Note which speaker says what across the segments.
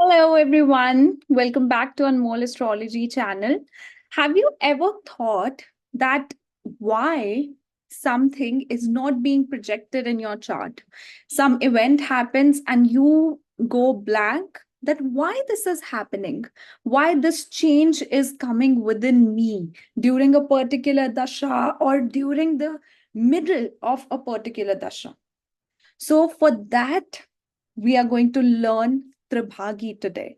Speaker 1: Hello, everyone. Welcome back to Anmoll Astrology channel. Have you ever thought that why something is not being projected in your chart? Some event happens and you go blank. That why this is happening, why this change is coming within me during a particular dasha or during the middle of a particular dasha. So, for that, we are going to learn Tribhagi today.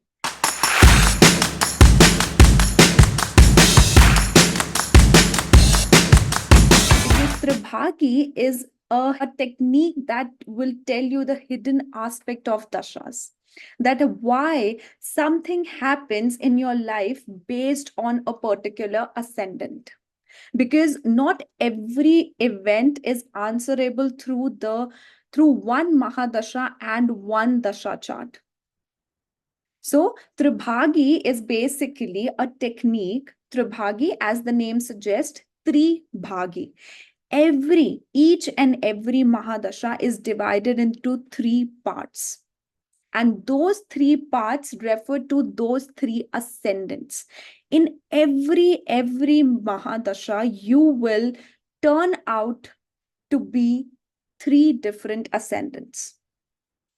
Speaker 1: Because Tribhagi is a technique that will tell you the hidden aspect of dashas. That why something happens in your life based on a particular ascendant. Because not every event is answerable through one Mahadasha and one Dasha chart. So, Tribhagi is basically a technique. Tribhagi, as the name suggests, Tribhagi. Each and every Mahadasha is divided into three parts. And those three parts refer to those three ascendants. In every Mahadasha, you will turn out to be three different ascendants.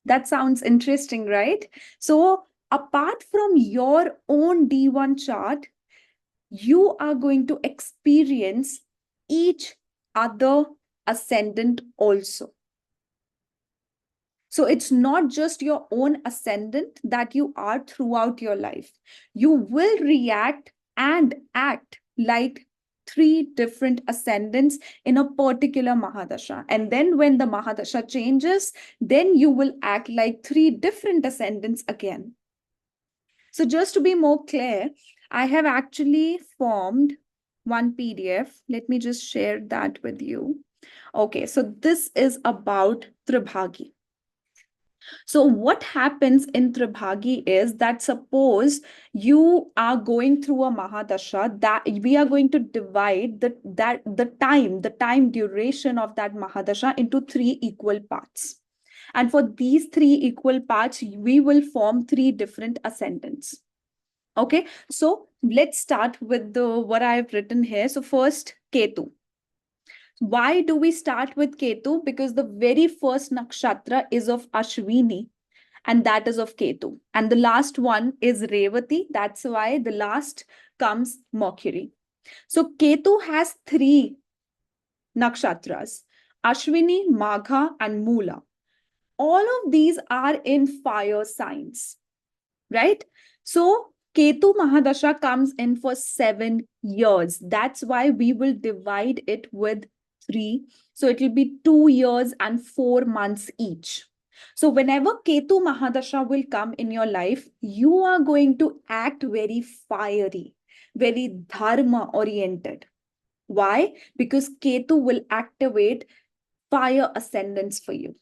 Speaker 1: That sounds interesting, right? So, apart from your own D1 chart, you are going to experience each other ascendant also. So, it's not just your own ascendant that you are throughout your life. You will react and act like three different ascendants in a particular Mahadasha. And then when the Mahadasha changes, then you will act like three different ascendants again. So just to be more clear, I have actually formed one PDF. Let me just share that with you. Okay, so this is about Tribhagi. So what happens in Tribhagi is that suppose you are going through a Mahadasha, that we are going to divide the time duration of that Mahadasha into three equal parts. And for these three equal parts, we will form three different ascendants. Okay, so let's start with the what I've written here. So first, Ketu. Why do we start with Ketu? Because the very first nakshatra is of Ashwini, and that is of Ketu. And the last one is Revati. That's why the last comes Mercury. So Ketu has three nakshatras: Ashwini, Magha, and Mula. All of these are in fire signs, right? So Ketu Mahadasha comes in for 7 years. That's why we will divide it with three. So it will be 2 years and 4 months each. So whenever Ketu Mahadasha will come in your life, you are going to act very fiery, very dharma oriented. Why? Because Ketu will activate fire ascendants for you.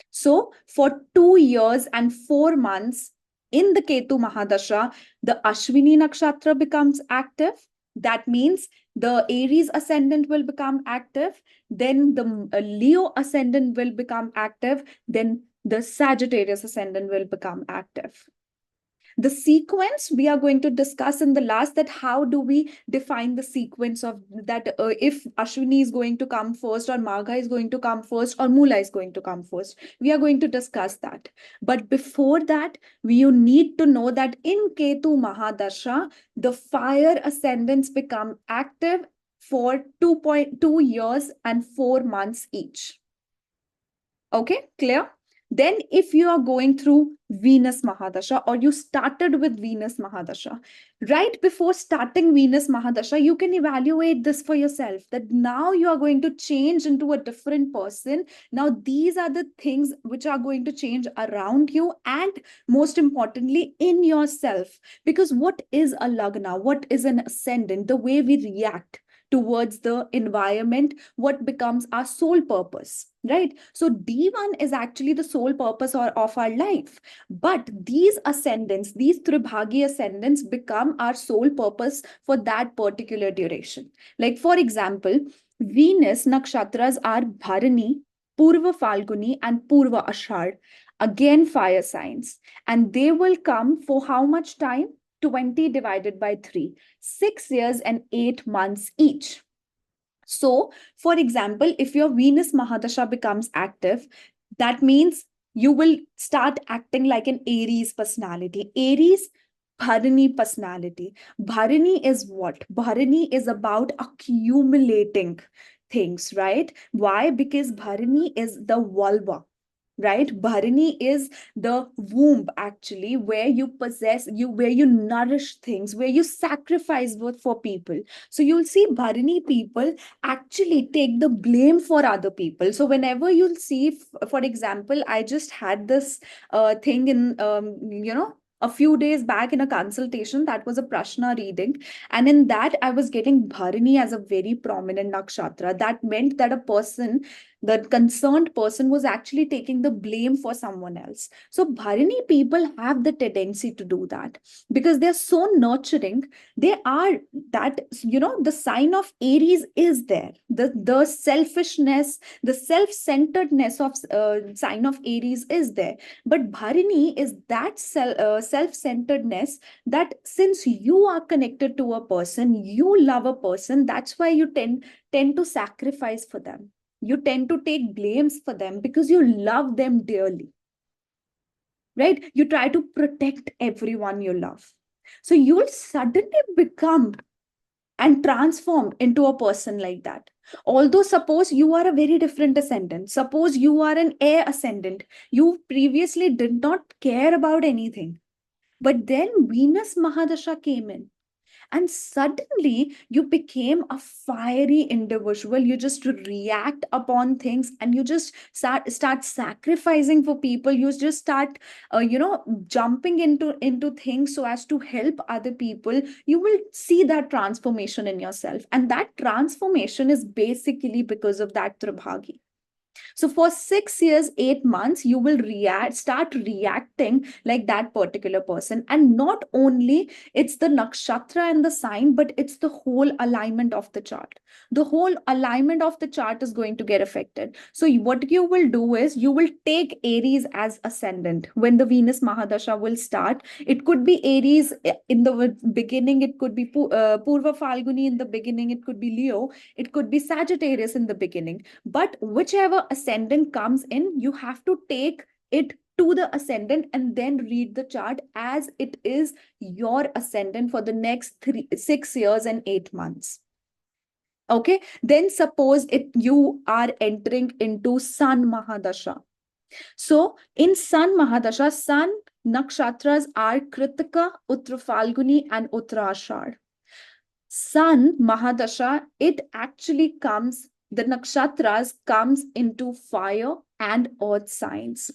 Speaker 1: So for 2 years and 4 months in the Ketu Mahadasha, the Ashwini Nakshatra becomes active. That means the Aries ascendant will become active. Then the Leo ascendant will become active. Then the Sagittarius ascendant will become active. The sequence we are going to discuss in the last, that how do we define the sequence of that, if Ashwini is going to come first or Magha is going to come first or Mula is going to come first. We are going to discuss that. But before that, you need to know that in Ketu Mahadasha, the fire ascendants become active for 2.2 years and 4 months each. Okay, clear? Then if you are going through Venus Mahadasha, or you started with Venus Mahadasha, right before starting Venus Mahadasha, you can evaluate this for yourself, that now you are going to change into a different person. Now these are the things which are going to change around you, and most importantly in yourself. Because what is a Lagna? What is an ascendant? The way we react towards the environment, what becomes our sole purpose, right? So D1 is actually the sole purpose of our life. But these ascendants, these Tribhagi ascendants become our sole purpose for that particular duration. Like for example, Venus nakshatras are Bharani, Purva Falguni, and Purva Ashad. again fire signs, and they will come for how much time? 20 divided by 3, 6 years and 8 months each. So, for example, if your Venus Mahadasha becomes active, that means you will start acting like an Aries personality. Aries, Bharani personality. Bharani is what? Bharani is about accumulating things, right? Why? Because Bharani is the vulva, right? Bharani is the womb, actually, where you possess, where you nourish things, where you sacrifice for people. So you'll see Bharani people actually take the blame for other people. So whenever you'll see, for example, I just had this thing in a few days back in a consultation, that was a prashna reading, and in that I was getting Bharani as a very prominent nakshatra. That meant that a person, the concerned person, was actually taking the blame for someone else. So Bharani people have the tendency to do that because they're so nurturing. They are that, the sign of Aries is there. The selfishness, the self-centeredness of sign of Aries is there. But Bharani is that self-centeredness, that since you are connected to a person, you love a person, that's why you tend to sacrifice for them. You tend to take blames for them because you love them dearly, right? You try to protect everyone you love. So you'll suddenly become and transform into a person like that. Although, suppose you are a very different ascendant, suppose you are an air ascendant, you previously did not care about anything, but then Venus Mahadasha came in, and suddenly you became a fiery individual. You just react upon things, and you just start sacrificing for people. You just start jumping into things so as to help other people. You will see that transformation in yourself, and that transformation is basically because of that Tribhagi. So for 6 years, 8 months, you will start reacting like that particular person. And not only it's the nakshatra and the sign, but it's the whole alignment of the chart. The whole alignment of the chart is going to get affected. So what you will do is you will take Aries as ascendant when the Venus Mahadasha will start. It could be Aries in the beginning. It could be Purva Falguni in the beginning. It could be Leo. It could be Sagittarius in the beginning. But whichever ascendant comes in, you have to take it to the ascendant and then read the chart as it is your ascendant for the next 6 years and 8 months. Okay, then suppose you are entering into Sun Mahadasha. So in Sun Mahadasha, Sun nakshatras are Kritika, Uttra Falguni, and Uttarashadh. Sun Mahadasha, it actually comes, the nakshatras comes into fire and earth signs.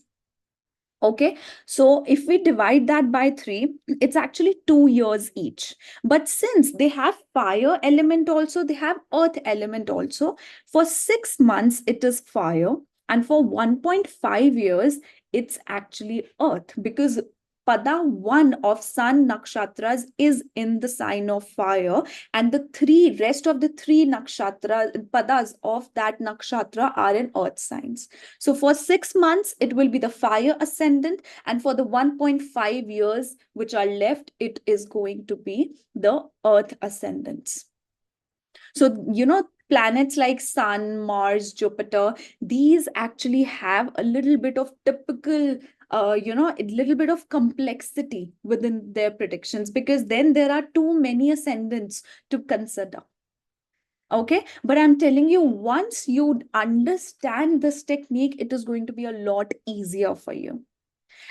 Speaker 1: Okay, so if we divide that by 3, it's actually 2 years each. But since they have fire element also, they have earth element also. For 6 months, it is fire. And for 1.5 years, it's actually earth, because Pada 1 of Sun nakshatras is in the sign of fire, and the rest of the 3 nakshatra padas of that nakshatra are in earth signs. So for 6 months, it will be the fire ascendant, and for the 1.5 years which are left, it is going to be the earth ascendants. So, planets like Sun, Mars, Jupiter, these actually have a little bit of typical, a little bit of complexity within their predictions, because then there are too many ascendants to consider. Okay, but I'm telling you, once you understand this technique, it is going to be a lot easier for you.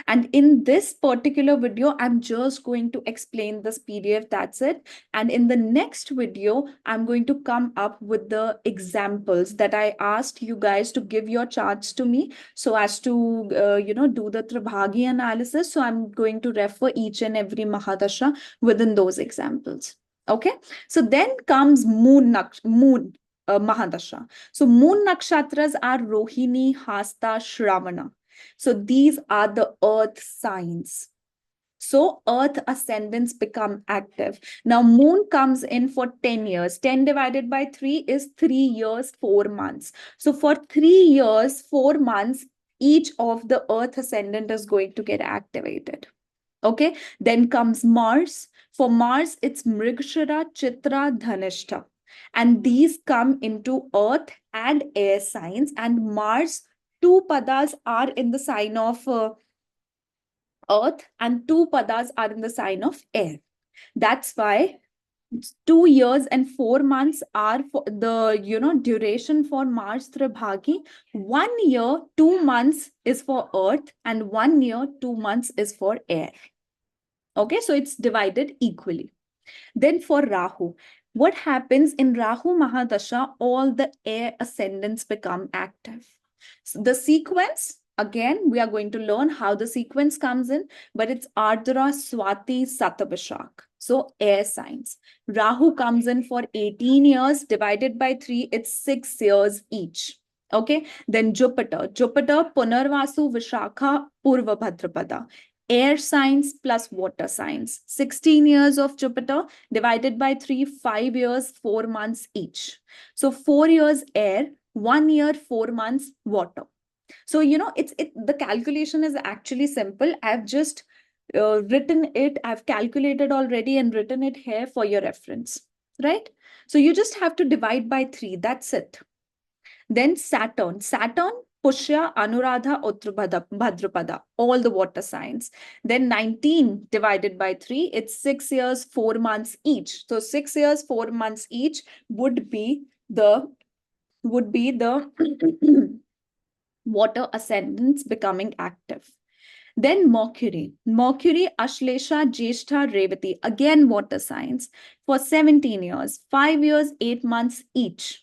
Speaker 1: And in this particular video, I'm just going to explain this PDF, that's it. And in the next video, I'm going to come up with the examples that I asked you guys to give your charts to me so as to, do the Tribhagi analysis. So I'm going to refer each and every Mahadasha within those examples. Okay, so then comes Moon Mahadasha. So Moon nakshatras are Rohini, Hasta, Shravana. So these are the earth signs. So earth ascendants become active. Now moon comes in for 10 years. 10 divided by 3 is 3 years, 4 months. So for 3 years, 4 months, each of the earth ascendant is going to get activated. Okay, then comes Mars. For Mars, it's Mrigashira, Chitra, Dhanishta. And these come into earth and air signs. And Mars, two padas are in the sign of earth and two padas are in the sign of air. That's why 2 years and 4 months are for the duration for Mars Tribhagi. 1 year, 2 months is for earth, and 1 year, 2 months is for air. Okay, so it's divided equally. Then for Rahu, what happens in Rahu Mahadasha? All the air ascendants become active. So the sequence, again, we are going to learn how the sequence comes in, but it's Ardra, Swati, Satabhishak. So air signs. Rahu comes in for 18 years, divided by 3, it's 6 years each. Okay, then Jupiter, Punarvasu, Vishakha, Purva Bhadrapada. Air signs plus water signs. 16 years of Jupiter divided by 3, 5 years, 4 months each. So 4 years air, 1 year, 4 months water. So, the calculation is actually simple. I've just written it, I've calculated already and written it here for your reference, right? So you just have to divide by 3. That's it. Then Saturn, Pushya, Anuradha, Bhadrapada, all the water signs. Then 19 divided by 3, it's 6 years, 4 months each. So 6 years, 4 months each would be the water ascendants becoming active. Then Mercury, Ashlesha, Jyeshtha, Revati, again water signs for 17 years, 5 years, 8 months each.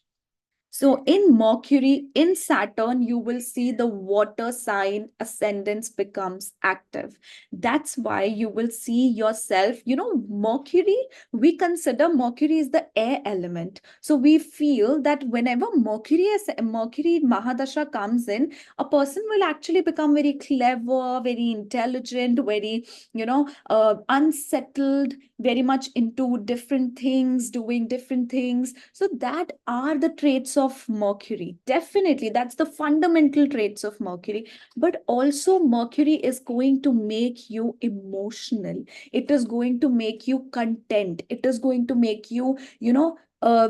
Speaker 1: So in Mercury, in Saturn, you will see the water sign ascendance becomes active. That's why you will see yourself, Mercury, we consider Mercury is the air element. So we feel that whenever Mercury Mahadasha comes in, a person will actually become very clever, very intelligent, very, unsettled, very much into different things, doing different things. So that are the traits of Mercury. Definitely, that's the fundamental traits of Mercury. But also Mercury is going to make you emotional. It is going to make you content. It is going to make you,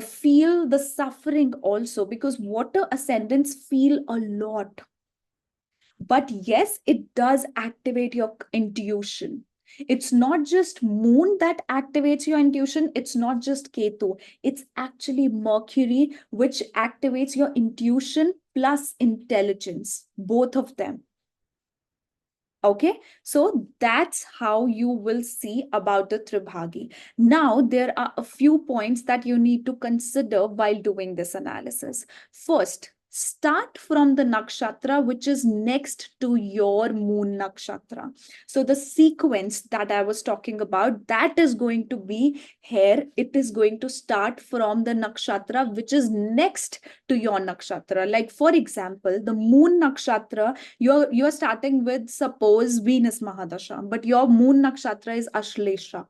Speaker 1: feel the suffering also, because water ascendants feel a lot. But yes, it does activate your intuition. It's not just moon that activates your intuition. It's not just Ketu. It's actually Mercury, which activates your intuition plus intelligence, both of them. Okay, so that's how you will see about the Tribhagi. Now, there are a few points that you need to consider while doing this analysis. First, start from the nakshatra which is next to your moon nakshatra. So the sequence that I was talking about, that is going to be here. It is going to start from the nakshatra which is next to your nakshatra. Like for example, the moon nakshatra, you're starting with, suppose, Venus Mahadasha, but your moon nakshatra is Ashlesha.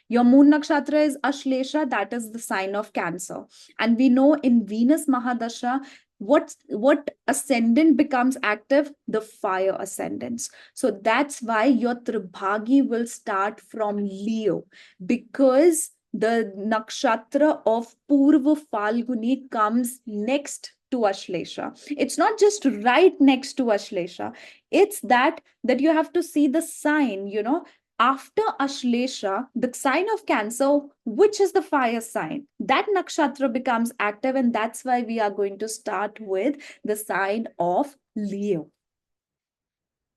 Speaker 1: Your moon nakshatra is Ashlesha, that is the sign of Cancer. And we know in Venus Mahadasha, what ascendant becomes active? The fire ascendants. So that's why your Tribhagi will start from Leo, because the nakshatra of Purva Falguni comes next to Ashlesha. It's not just right next to Ashlesha. It's that you have to see the sign, after Ashlesha, the sign of Cancer, which is the fire sign, that nakshatra becomes active, and that's why we are going to start with the sign of Leo.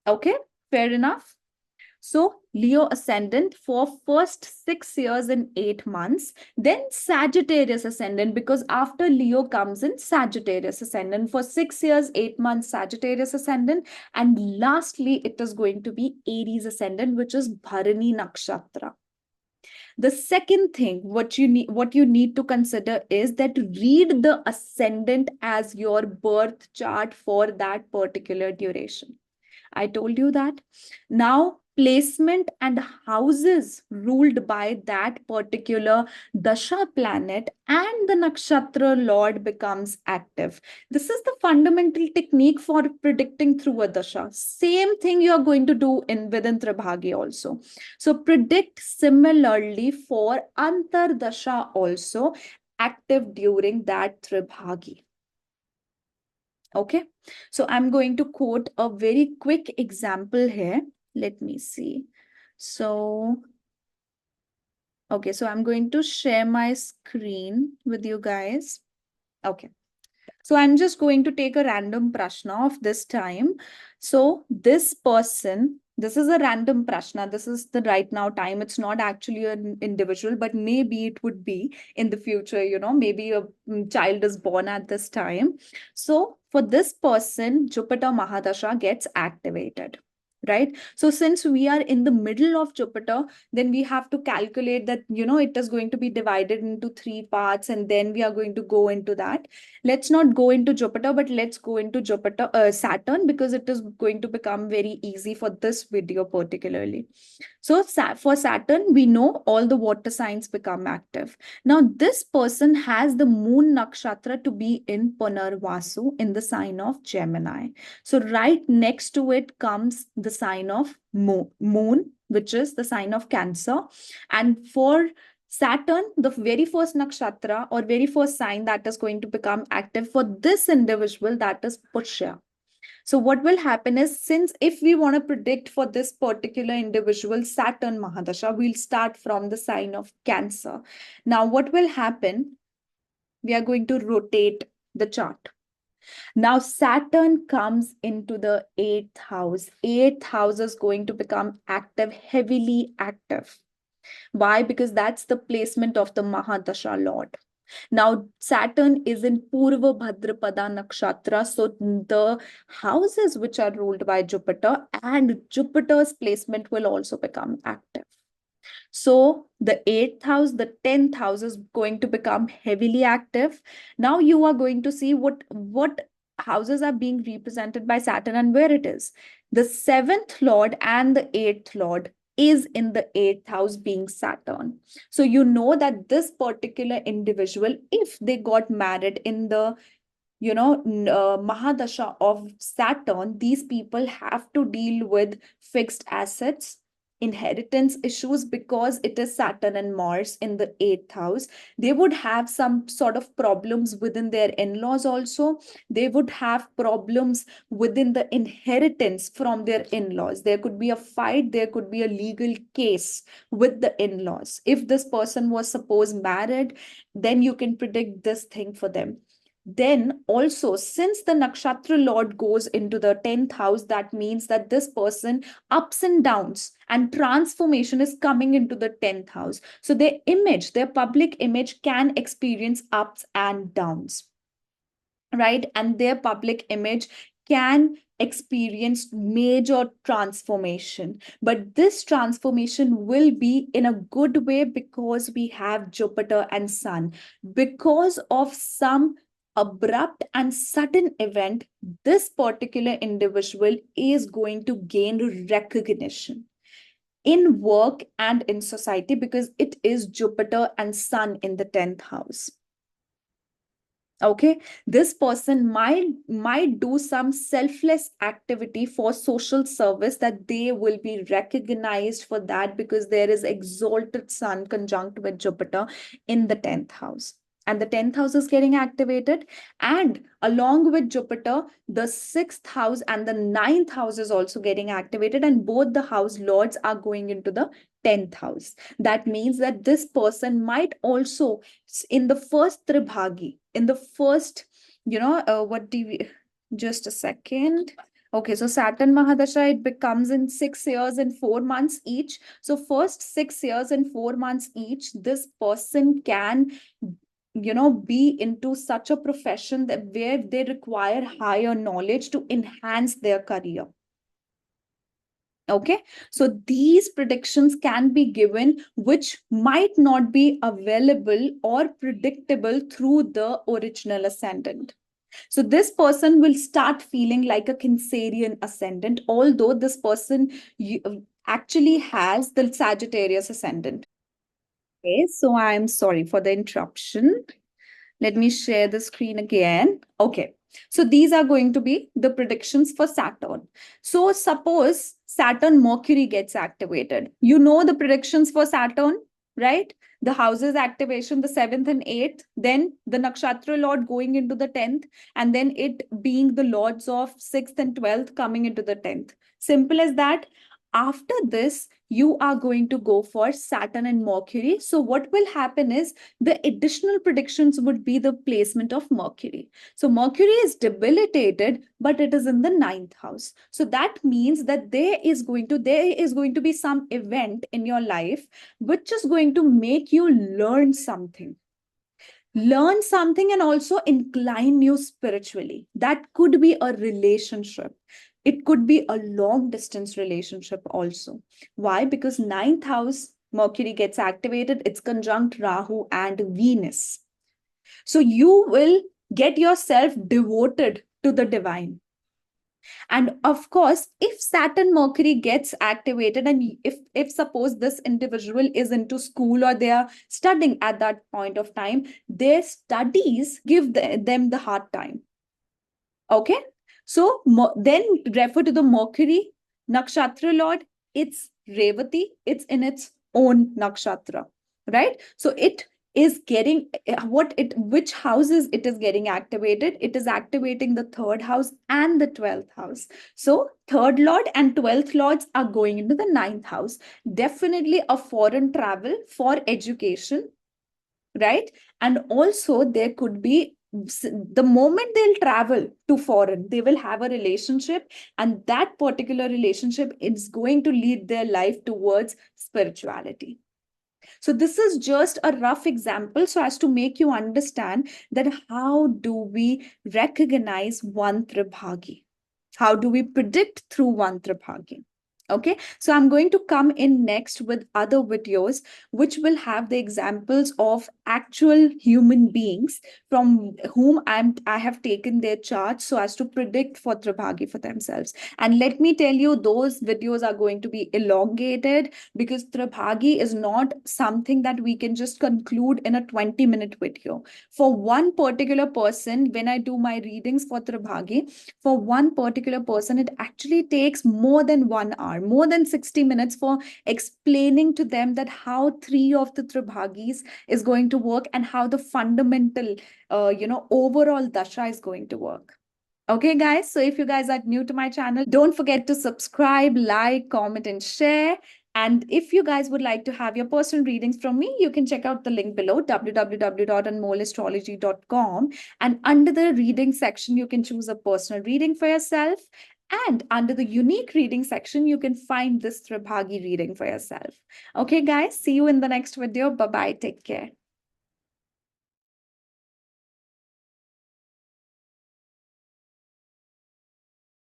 Speaker 1: Okay, fair enough. So Leo ascendant for first 6 years and 8 months, then Sagittarius ascendant, because after Leo comes in Sagittarius ascendant for 6 years, 8 months, Sagittarius ascendant. And lastly, it is going to be Aries ascendant, which is Bharani nakshatra. The second thing, what you need to consider is that read the ascendant as your birth chart for that particular duration. I told you that. Now, placement and houses ruled by that particular dasha planet, and the nakshatra lord becomes active. This is the fundamental technique for predicting through a dasha. Same thing you are going to do in within Tribhagi also. So predict similarly for antardasha also active during that Tribhagi. Okay, so I'm going to quote a very quick example here. Let me see. So, okay, so I'm going to share my screen with you guys. Okay. So I'm just going to take a random prashna of this time. So this person, this is a random prashna. This is the right now time. It's not actually an individual, but maybe it would be in the future, maybe a child is born at this time. So for this person, Jupiter Mahadasha gets activated. Right. So since we are in the middle of Jupiter, then we have to calculate that, it is going to be divided into 3 parts, and then we are going to go into that. Let's not go into Jupiter, but let's go into Saturn, because it is going to become very easy for this video particularly. So for Saturn, we know all the water signs become active. Now, this person has the moon nakshatra to be in Punarvasu in the sign of Gemini. So right next to it comes the sign of moon, which is the sign of Cancer. And for Saturn, the very first nakshatra or very first sign that is going to become active for this individual, that is Pushya. So what will happen is, since if we want to predict for this particular individual Saturn Mahadasha, we'll start from the sign of Cancer. Now what will happen? We are going to rotate the chart. Now Saturn comes into the 8th house. 8th house is going to become active, heavily active. Why? Because that's the placement of the Mahadasha Lord. Now, Saturn is in Purva Bhadrapada Nakshatra. So, the houses which are ruled by Jupiter and Jupiter's placement will also become active. So, the 8th house, the 10th house is going to become heavily active. Now, you are going to see what houses are being represented by Saturn and where it is. The 7th Lord and the 8th Lord is in the 8th house, being Saturn. So you know that this particular individual, if they got married in the Mahadasha of Saturn, these people have to deal with fixed assets, inheritance issues, because it is Saturn and Mars in the 8th house. They would have some sort of problems within their in-laws also. They would have problems within the inheritance from their in-laws. There could be a fight, there could be a legal case with the in-laws. If this person was supposed married, then you can predict this thing for them. Then also, since the nakshatra lord goes into the 10th house, that means that this person, ups and downs and transformation is coming into the 10th house. So their image, their public image, can experience ups and downs, right? And their public image can experience major transformation, but this transformation will be in a good way because we have Jupiter and Sun. Because of some abrupt and sudden event, this particular individual is going to gain recognition in work and in society, because it is Jupiter and Sun in the 10th house. Okay, this person might do some selfless activity for social service, that they will be recognized for that, because there is exalted Sun conjunct with Jupiter in the 10th house, and the 10th house is getting activated. And along with Jupiter, the 6th house and the 9th house is also getting activated, and both the house lords are going into the 10th house. That means that this person might also, in the first Tribhagi, in the first, what do we, just a second. Okay, so Saturn Mahadasha, it becomes in 6 years and 4 months each. So first 6 years and 4 months each, this person can, be into such a profession that where they require higher knowledge to enhance their career. Okay, so these predictions can be given, which might not be available or predictable through the original ascendant. So this person will start feeling like a Cancerian ascendant, although this person actually has the Sagittarius ascendant. Okay, so I'm sorry for the interruption. Let me share the screen again. Okay. So these are going to be the predictions for Saturn. So suppose Saturn Mercury gets activated. You know the predictions for Saturn, right? The houses activation, the seventh and eighth, then the nakshatra lord going into the 10th, and then it being the lords of sixth and 12th coming into the 10th. Simple as that. After this, you are going to go for Saturn and Mercury. So what will happen is the additional predictions would be the placement of Mercury. So Mercury is debilitated, but it is in the ninth house. So that means that there is going to be some event in your life which is going to make you learn something and also incline you spiritually. That could be a relationship. It could be a long distance relationship also. Why? Because ninth house Mercury gets activated, it's conjunct Rahu and Venus. So you will get yourself devoted to the divine. And of course, if Saturn Mercury gets activated, and if suppose this individual is into school or they are studying at that point of time, their studies give them the hard time. Okay, so then refer to the Mercury nakshatra lord. It's Revati, it's in its own nakshatra, right? So it is getting which houses it is getting activated. It is activating the third house and the 12th house. So third lord and 12th lords are going into the ninth house. Definitely a foreign travel for education, right? And also there could be, the moment they'll travel to foreign, they will have a relationship, and that particular relationship is going to lead their life towards spirituality. So this is just a rough example so as to make you understand that how do we recognize one Tribhagi? How do we predict through one Tribhagi? Okay, so I'm going to come in next with other videos which will have the examples of actual human beings from whom I have taken their charts so as to predict for Tribhagi for themselves. And let me tell you, those videos are going to be elongated because Tribhagi is not something that we can just conclude in a 20-minute video. For one particular person, when I do my readings for Tribhagi, for one particular person, it actually takes more than 1 hour, more than 60 minutes for explaining to them that how three of the Tribhagis is going to work and how the fundamental, overall Dasha is going to work. Okay, guys. So if you guys are new to my channel, don't forget to subscribe, like, comment, and share. And if you guys would like to have your personal readings from me, you can check out the link below, www.anmollastrology.com. And under the reading section, you can choose a personal reading for yourself. And under the unique reading section, you can find this Tribhagi reading for yourself. Okay, guys. See you in the next video. Bye-bye. Take care.